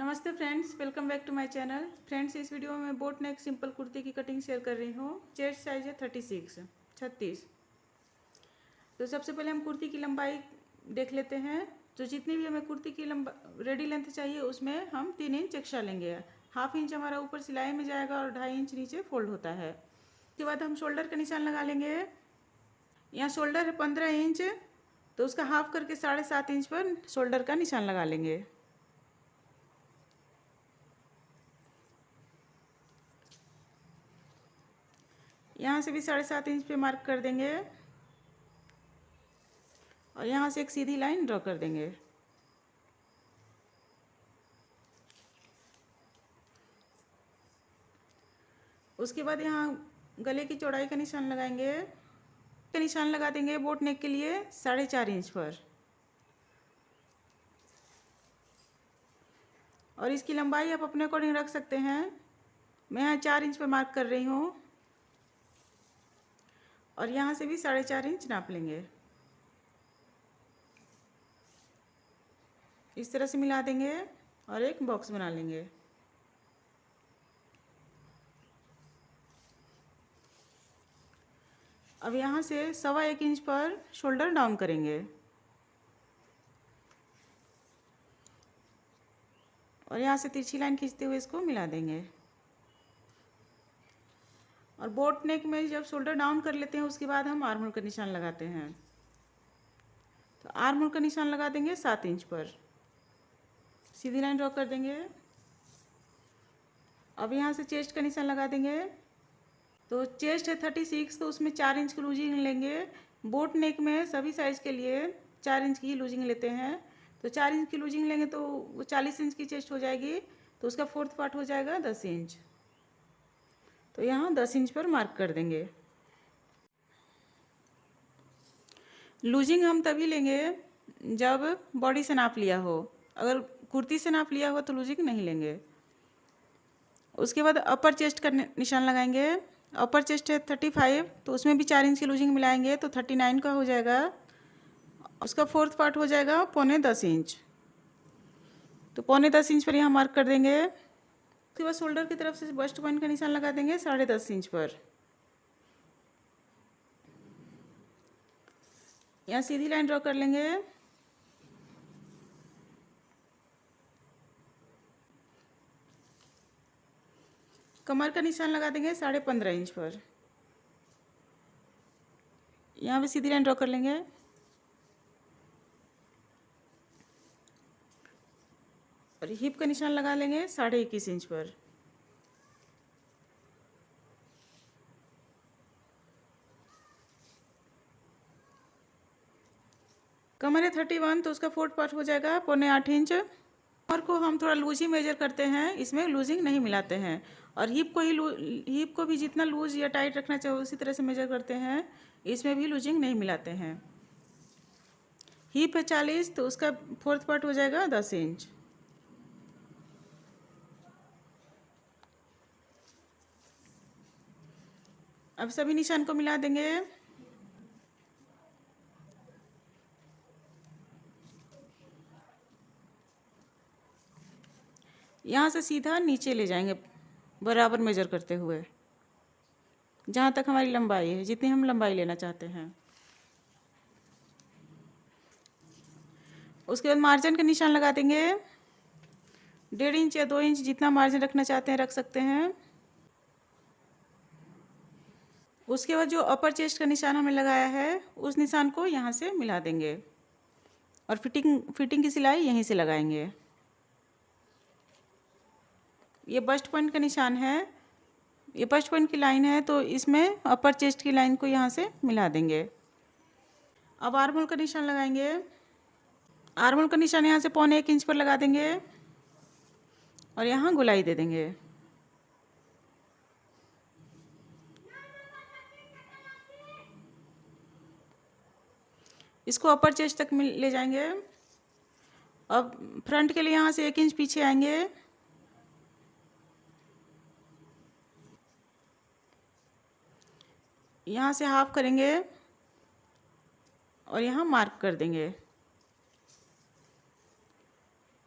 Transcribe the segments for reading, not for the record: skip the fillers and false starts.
नमस्ते friends, welcome back to my channel. Friends, इस video में मैं बोट नेक सिंपल कुर्ती की कटिंग शेयर कर रही हूँ। चेस्ट साइज है 36। तो सबसे पहले हम कुर्ती की लंबाई देख लेते हैं। तो जितनी भी हमें कुर्ती की लंबा रेडी लेंथ चाहिए उसमें हम 3 इंच एक्स्ट्रा लेंगे। हाफ इंच हमारा ऊपर सिलाई में जाएगा और 2.5 इंच नीचे फोल्ड होता है। उसके बाद हम शोल्डर का निशान लगा लेंगे। यहाँ शोल्डर है 15 इंच, तो उसका हाफ करके 7.5 इंच पर शोल्डर का निशान लगा लेंगे। यहाँ से भी 7.5 इंच पे मार्क कर देंगे और यहाँ से एक सीधी लाइन ड्रॉ कर देंगे। उसके बाद यहाँ गले की चौड़ाई का निशान लगाएंगे। का निशान लगा देंगे बोट नेक के लिए 4.5 इंच पर, और इसकी लंबाई आप अपने अकॉर्डिंग रख सकते हैं। मैं यहाँ 4 इंच पर मार्क कर रही हूँ और यहाँ से भी 4.5 इंच नाप लेंगे। इस तरह से मिला देंगे और एक बॉक्स बना लेंगे। अब यहाँ से 1.25 इंच पर शोल्डर डाउन करेंगे और यहाँ से तिरछी लाइन खींचते हुए इसको मिला देंगे। और बोट नेक में जब शोल्डर डाउन कर लेते हैं उसके बाद हम आर्म होल का निशान लगाते हैं। तो आर्म होल का निशान लगा देंगे 7 इंच पर, सीधी लाइन ड्रॉ कर देंगे। अब यहाँ से चेस्ट का निशान लगा देंगे। तो चेस्ट है 36, तो उसमें 4 इंच की लूजिंग लेंगे। बोट नेक में सभी साइज़ के लिए 4 इंच की लूजिंग लेते हैं। तो 4 इंच की लूजिंग लेंगे तो वो 40 इंच की चेस्ट हो जाएगी, तो उसका फोर्थ पार्ट हो जाएगा 10 इंच। तो यहाँ 10 इंच पर मार्क कर देंगे। लूजिंग हम तभी लेंगे जब बॉडी से नाप लिया हो। अगर कुर्ती से नाप लिया हो तो लूजिंग नहीं लेंगे। उसके बाद अपर चेस्ट का निशान लगाएंगे। अपर चेस्ट है 35, तो उसमें भी 4 इंच की लूजिंग मिलाएंगे तो 39 का हो जाएगा। उसका फोर्थ पार्ट हो जाएगा 10.25 इंच। तो 10.25 इंच पर यहाँ मार्क कर देंगे। उसके बाद शोल्डर की तरफ से बस्ट पॉइंट का निशान लगा देंगे 10.5 इंच पर। यहाँ सीधी लाइन ड्रॉ कर लेंगे। कमर का निशान लगा देंगे 15.5 इंच पर। यहाँ भी सीधी लाइन ड्रॉ कर लेंगे। और हिप का निशान लगा लेंगे 21.5 इंच पर। कमर है 31, तो उसका फोर्थ पार्ट हो जाएगा 7.25 इंच। कमर को हम थोड़ा लूज ही मेजर करते हैं, इसमें लूजिंग नहीं मिलाते हैं। और हिप को भी जितना लूज या टाइट रखना चाहिए उसी तरह से मेजर करते हैं, इसमें भी लूजिंग नहीं मिलाते हैं। हिप है 40, तो उसका फोर्थ पार्ट हो जाएगा 10 इंच। अब सभी निशान को मिला देंगे। यहाँ से सीधा नीचे ले जाएंगे बराबर मेजर करते हुए, जहाँ तक हमारी लंबाई है, जितनी हम लंबाई लेना चाहते हैं। उसके बाद मार्जिन का निशान लगा देंगे। 1.5 इंच या 2 इंच जितना मार्जिन रखना चाहते हैं रख सकते हैं। उसके बाद जो अपर चेस्ट का निशान हमें लगाया है उस निशान को यहाँ से मिला देंगे और फिटिंग की सिलाई यहीं से लगाएंगे। ये बस्ट पॉइंट का निशान है, ये बस्ट पॉइंट की लाइन है, तो इसमें अपर चेस्ट की लाइन को यहाँ से मिला देंगे। अब आर्म होल का निशान लगाएंगे। आर्म होल का निशान यहाँ से 1.25 इंच पर लगा देंगे और यहाँ गोलाई दे देंगे। इसको अपर चेस्ट तक ले जाएंगे। अब फ्रंट के लिए यहाँ से 1 इंच पीछे आएंगे। यहाँ से हाफ करेंगे और यहाँ मार्क कर देंगे।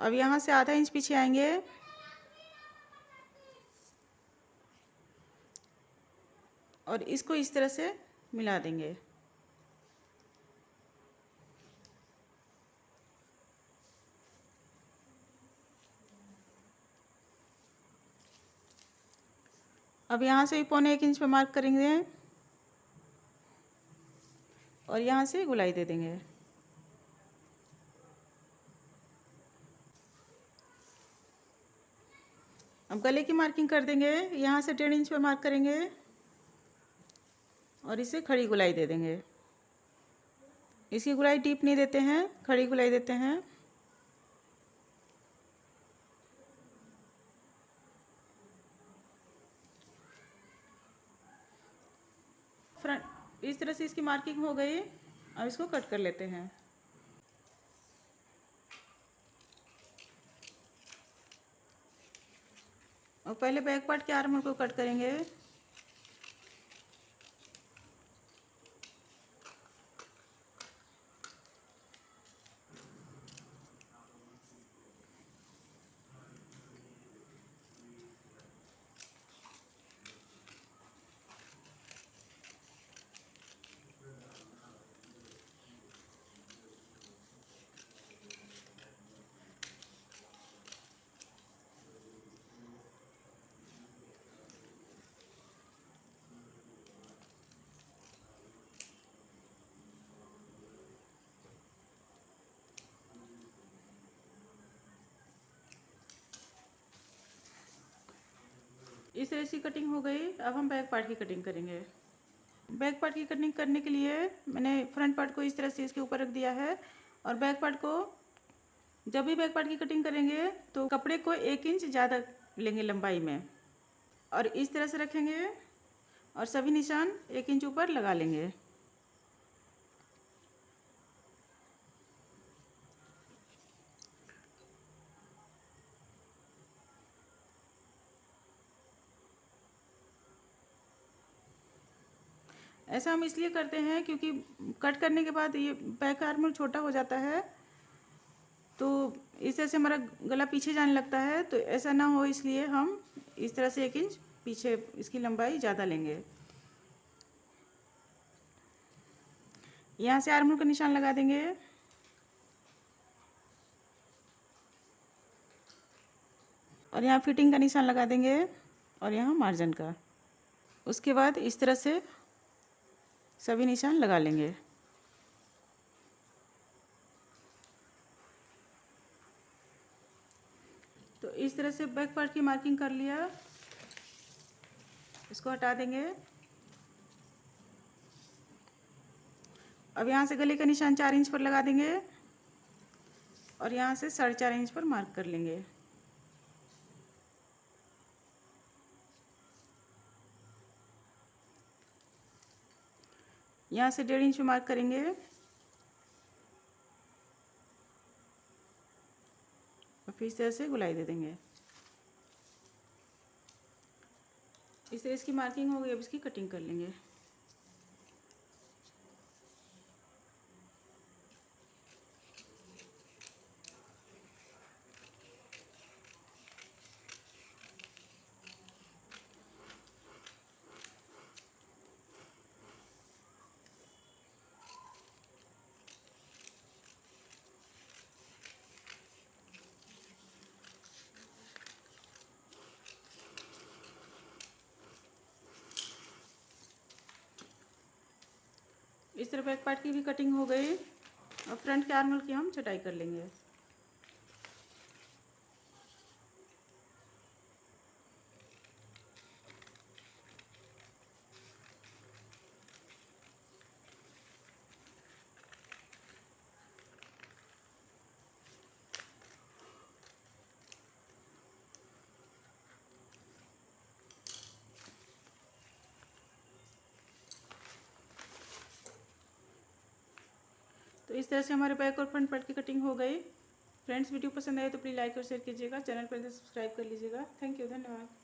अब यहाँ से आधा इंच पीछे आएंगे और इसको इस तरह से मिला देंगे। अब यहाँ से 1.25 इंच पर मार्क करेंगे और यहाँ से गोलाई दे देंगे। अब गले की मार्किंग कर देंगे। यहाँ से 1.5 इंच पर मार्क करेंगे और इसे खड़ी गोलाई दे देंगे। इसकी गोलाई डीप नहीं देते हैं, खड़ी गोलाई देते हैं। फ्रंट इस तरह से इसकी मार्किंग हो गई। अब इसको कट कर लेते हैं। और पहले बैक पार्ट के आर्म होल को कट करेंगे। इस तरह से कटिंग हो गई। अब हम बैक पार्ट की कटिंग करेंगे। बैक पार्ट की कटिंग करने के लिए मैंने फ्रंट पार्ट को इस तरह से इसके ऊपर रख दिया है और बैक पार्ट को जब भी बैक पार्ट की कटिंग करेंगे तो कपड़े को 1 इंच ज़्यादा लेंगे लंबाई में और इस तरह से रखेंगे और सभी निशान 1 इंच ऊपर लगा लेंगे। ऐसा हम इसलिए करते हैं क्योंकि कट करने के बाद ये बैक आर्म होल छोटा हो जाता है, तो इस तरह से हमारा गला पीछे जाने लगता है। तो ऐसा ना हो इसलिए हम इस तरह से 1 इंच पीछे इसकी लंबाई ज़्यादा लेंगे। यहाँ से आर्म होल का निशान लगा देंगे और यहाँ फिटिंग का निशान लगा देंगे और यहाँ मार्जिन का। उसके बाद इस तरह से सभी निशान लगा लेंगे। तो इस तरह से बैक पार्ट की मार्किंग कर लिया। इसको हटा देंगे। अब यहाँ से गले का निशान 4 इंच पर लगा देंगे और यहाँ से 4.5 इंच पर मार्क कर लेंगे। यहाँ से 1.5 इंच पे मार्क करेंगे और फिर इस तरह से गोलाई दे देंगे। इस तरह इसकी मार्किंग हो गई। अब इसकी कटिंग कर लेंगे। इस तरह बैक पार्ट की भी कटिंग हो गई। अब फ्रंट के आर्म होल की हम छटाई कर लेंगे। तो इस तरह से हमारे बैक और फ्रंट पार्ट की कटिंग हो गई। फ्रेंड्स, वीडियो पसंद आए तो प्लीज़ लाइक और शेयर कीजिएगा। चैनल पर सब्सक्राइब कर लीजिएगा। थैंक यू, धन्यवाद।